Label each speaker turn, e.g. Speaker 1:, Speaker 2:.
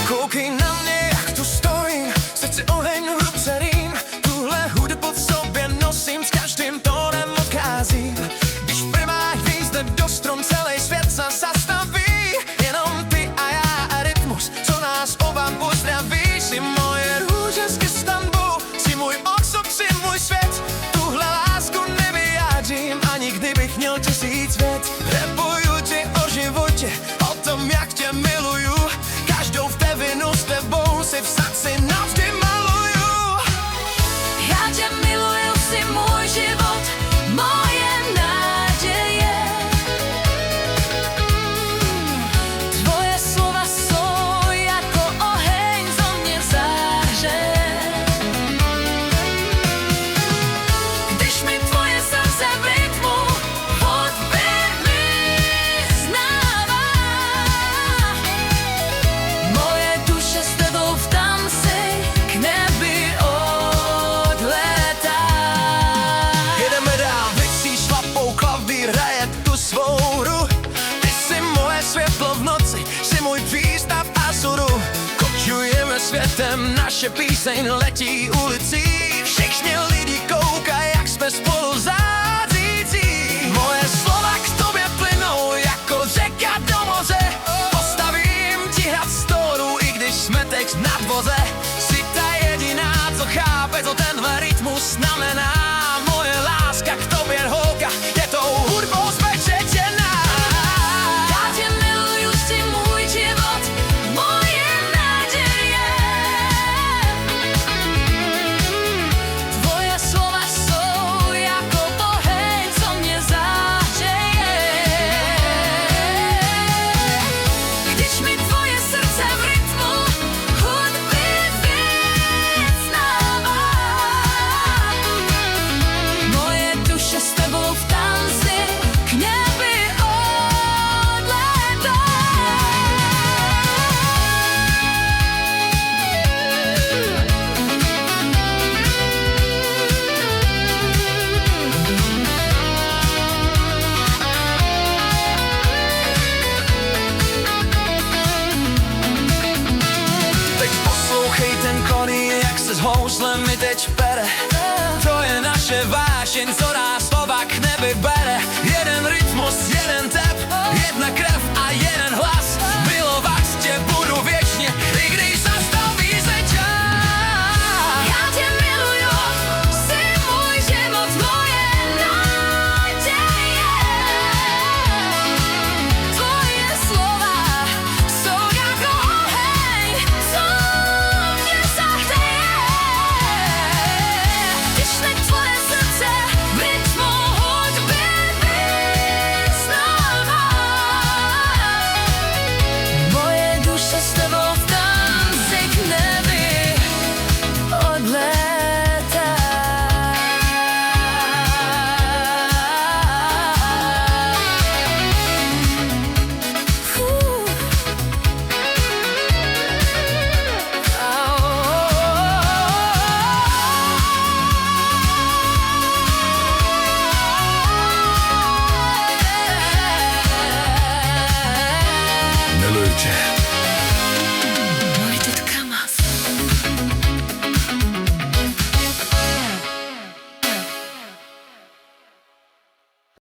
Speaker 1: Koukej na mě, jak tu stojím, v srdci oheň, v ruce rým. Tuhle hudbu v sobě nosím, s každým tónem odcházím. Když v prvách výzde do strom, celý svět se zastaví. Jenom ty a já a rytmus, co nás oba pozdraví. Jsi moje růže z Istanbulu, jsi můj osud, jsi můj svět. Tuhle lásku nevyjádřím, ani kdybych měl 1000 vět. Repuju ti o životě, o tom, jak tě miluju. Každou vtevinu s tebou si v srdci navždy maluju.
Speaker 2: Já tě miluju, jsi můj život, moje naděje. Tvoje slova jsou jako oheň, co mě zahřeje. Když mi tvoje srdce v rytmu hudby vyznává, moje duše s tebou v tanci k nebi odlétá.
Speaker 1: Jedeme dál, vycí šlapou, klavír hraje tu svou hru. Ty jsi moje světlo v noci, jsi můj přístav a suru. Kočujeme světem, naše píseň letí ulicí. Všichni lidi koukají, jak jsme spolu zářící. Moje slova k tobě plynou jako řeka do moře. Postavím ti hrad storu, i když jsme teď na dvoře. Jsi ta jediná, co chápe, co tenhle rytmus znamená. Moje láska k tobě, holka, je tou hudbou zpečetěná.
Speaker 2: Já tě miluju, jsi můj život, moje naděje. Tvoje slova jsou jako oheň, co mě zahřeje. Když mi tvoje srdce v rytmu hudby vyznává, moje duše s tebou v tanci k nebi odlétá.
Speaker 1: Teď poslouchej ten koní, jak se s houslem mi teď pere. To je naše vášeň, co nás